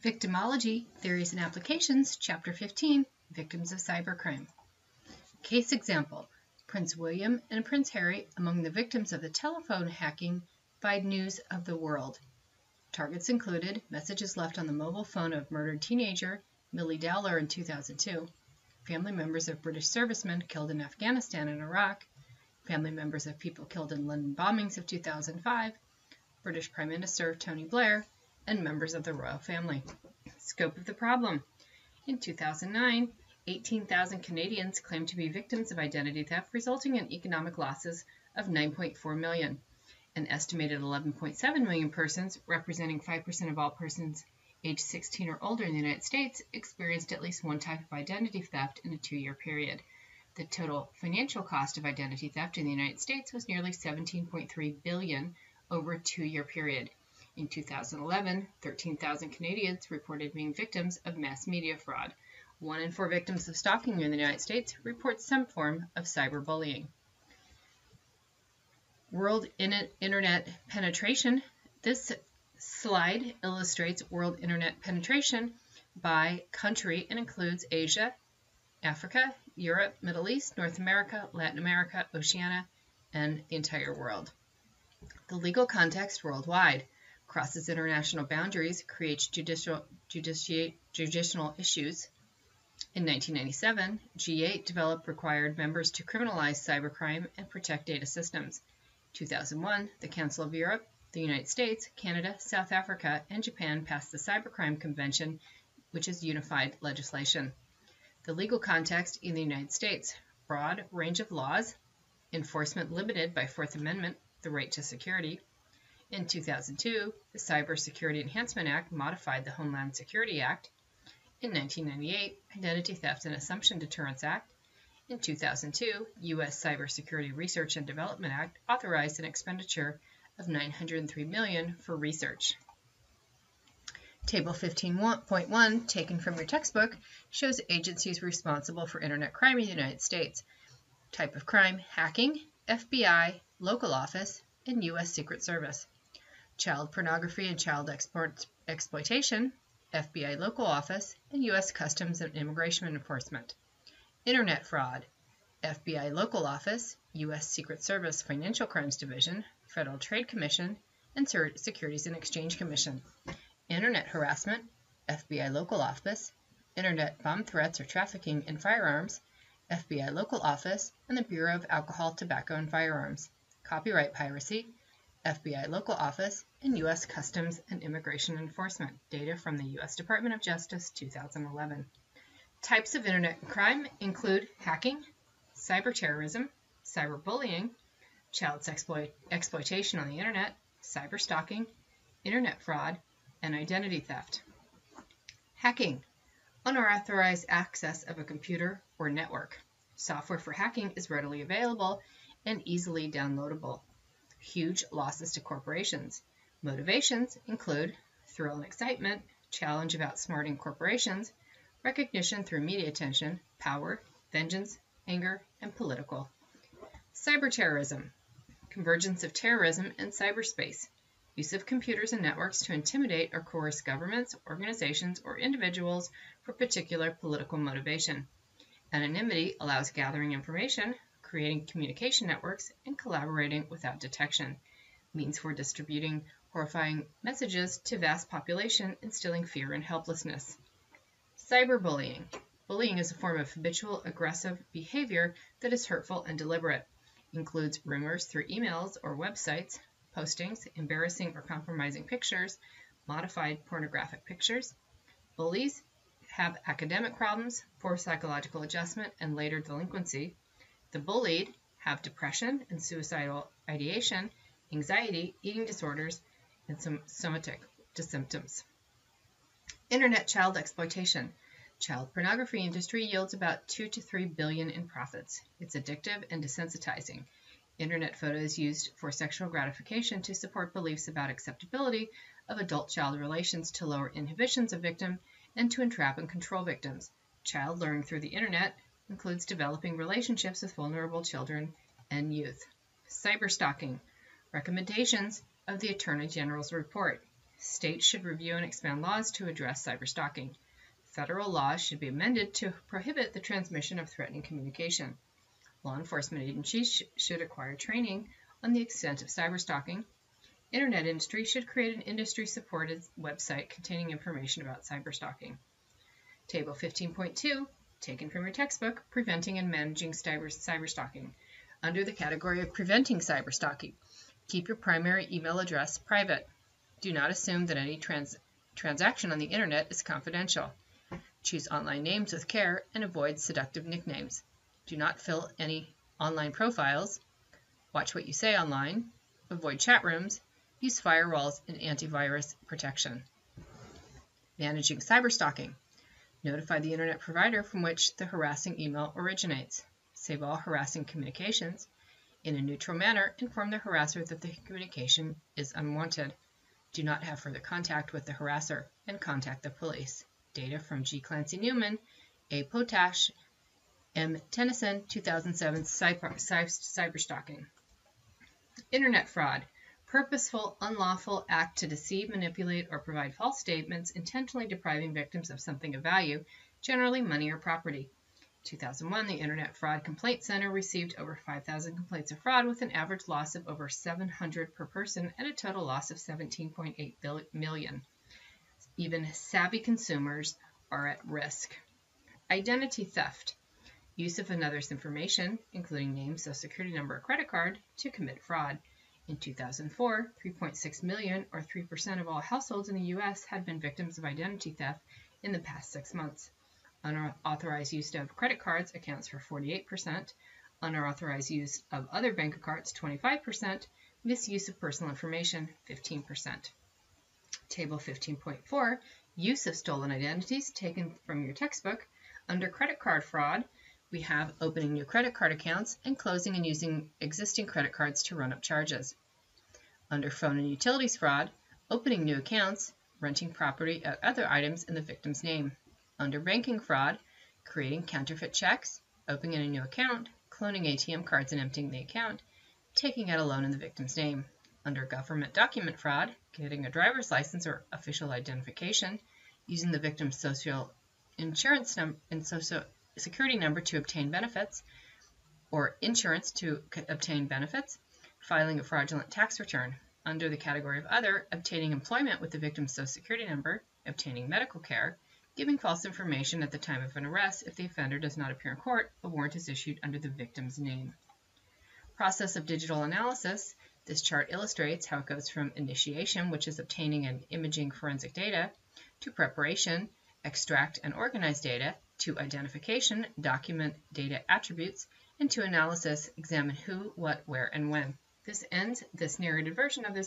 Victimology, Theories and Applications, Chapter 15, Victims of Cybercrime. Case example, Prince William and Prince Harry among the victims of the telephone hacking by News of the World. Targets included messages left on the mobile phone of murdered teenager Millie Dowler in 2002, family members of British servicemen killed in Afghanistan and Iraq, family members of people killed in London bombings of 2005, British Prime Minister Tony Blair, and members of the royal family. Scope of the problem. In 2009, 18,000 Canadians claimed to be victims of identity theft, resulting in economic losses of $9.4 million. An estimated 11.7 million persons, representing 5% of all persons aged 16 or older in the United States, experienced at least one type of identity theft in a 2-year period. The total financial cost of identity theft in the United States was nearly $17.3 billion over a 2-year period. In 2011, 13,000 Canadians reported being victims of mass media fraud. 1 in 4 victims of stalking in the United States report some form of cyberbullying. World Internet penetration. This slide illustrates world Internet penetration by country and includes Asia, Africa, Europe, Middle East, North America, Latin America, Oceania, and the entire world. The legal context worldwide. Crosses international boundaries, creates judicial issues. In 1997, G8 developed required members to criminalize cybercrime and protect data systems. 2001, the Council of Europe, the United States, Canada, South Africa, and Japan passed the Cybercrime Convention, which is unified legislation. The legal context in the United States. Broad range of laws. Enforcement limited by Fourth Amendment, the right to security. In 2002, the Cybersecurity Enhancement Act modified the Homeland Security Act. In 1998, Identity Theft and Assumption Deterrence Act. In 2002, U.S. Cybersecurity Research and Development Act authorized an expenditure of $903 million for research. Table 15.1, taken from your textbook, shows agencies responsible for Internet crime in the United States. Type of crime, hacking, FBI, local office, and U.S. Secret Service. Child pornography and child exploitation, FBI local office, and U.S. Customs and Immigration Enforcement. Internet fraud, FBI local office, U.S. Secret Service Financial Crimes Division, Federal Trade Commission, and Securities and Exchange Commission. Internet harassment, FBI local office, Internet bomb threats or trafficking in firearms, FBI local office, and the Bureau of Alcohol, Tobacco, and Firearms. Copyright piracy, FBI local office, and U.S. Customs and Immigration Enforcement. Data from the U.S. Department of Justice, 2011. Types of Internet crime include hacking, cyberterrorism, cyberbullying, child exploitation on the Internet, cyberstalking, Internet fraud, and identity theft. Hacking, unauthorized access of a computer or network. Software for hacking is readily available and easily downloadable. Huge losses to corporations. Motivations include thrill and excitement, challenge of outsmarting corporations, recognition through media attention, power, vengeance, anger, and political. Cyberterrorism, convergence of terrorism and cyberspace. Use of computers and networks to intimidate or coerce governments, organizations, or individuals for particular political motivation. Anonymity allows gathering information, creating communication networks, and collaborating without detection. Means for distributing horrifying messages to vast population, instilling fear and helplessness. Cyberbullying. Bullying is a form of habitual aggressive behavior that is hurtful and deliberate. Includes rumors through emails or websites, postings, embarrassing or compromising pictures, modified pornographic pictures. Bullies have academic problems, poor psychological adjustment, and later delinquency. The bullied have depression and suicidal ideation, anxiety, eating disorders, and some somatic symptoms. Internet child exploitation. Child pornography industry yields about $2 to $3 billion in profits. It's addictive and desensitizing. Internet photos used for sexual gratification to support beliefs about acceptability of adult-child relations to lower inhibitions of victim and to entrap and control victims. Child learning through the Internet includes developing relationships with vulnerable children and youth. Cyberstalking. Recommendations of the Attorney General's report. States should review and expand laws to address cyberstalking. Federal laws should be amended to prohibit the transmission of threatening communication. Law enforcement agencies should acquire training on the extent of cyberstalking. Internet industry should create an industry-supported website containing information about cyberstalking. Table 15.2, taken from your textbook, Preventing and Managing Cyberstalking. Under the category of Preventing Cyberstalking, keep your primary email address private. Do not assume that any transaction on the internet is confidential. Choose online names with care and avoid seductive nicknames. Do not fill any online profiles. Watch what you say online. Avoid chat rooms. Use firewalls and antivirus protection. Managing cyberstalking. Notify the internet provider from which the harassing email originates. Save all harassing communications. In a neutral manner, inform the harasser that the communication is unwanted. Do not have further contact with the harasser and contact the police. Data from G. Clancy Newman, A. Potash, M. Tennyson, 2007, Cyberstalking. Internet fraud. Purposeful, unlawful act to deceive, manipulate, or provide false statements, intentionally depriving victims of something of value, generally money or property. 2001, the Internet Fraud Complaint Center received over 5,000 complaints of fraud with an average loss of over $700 per person and a total loss of $17.8 million. Even savvy consumers are at risk. Identity theft. Use of another's information, including name, social security number, or credit card, to commit fraud. In 2004, 3.6 million, or 3% of all households in the U.S., had been victims of identity theft in the past 6 months. Unauthorized use of credit cards accounts for 48%, unauthorized use of other bank cards 25%, misuse of personal information 15%. Table 15.4, use of stolen identities, taken from your textbook. Under credit card fraud, we have opening new credit card accounts and closing and using existing credit cards to run up charges. Under phone and utilities fraud, opening new accounts, renting property or other items in the victim's name. Under banking fraud, creating counterfeit checks, opening a new account, cloning ATM cards and emptying the account, taking out a loan in the victim's name. Under government document fraud, getting a driver's license or official identification, using the victim's social insurance and social security number to obtain benefits, or insurance to obtain benefits, filing a fraudulent tax return. Under the category of other, obtaining employment with the victim's social security number, obtaining medical care, giving false information at the time of an arrest. If the offender does not appear in court, a warrant is issued under the victim's name. Process of digital analysis. This chart illustrates how it goes from initiation, which is obtaining and imaging forensic data, to preparation, extract and organize data, to identification, document data attributes, and to analysis, examine who, what, where, and when. This ends this narrated version of this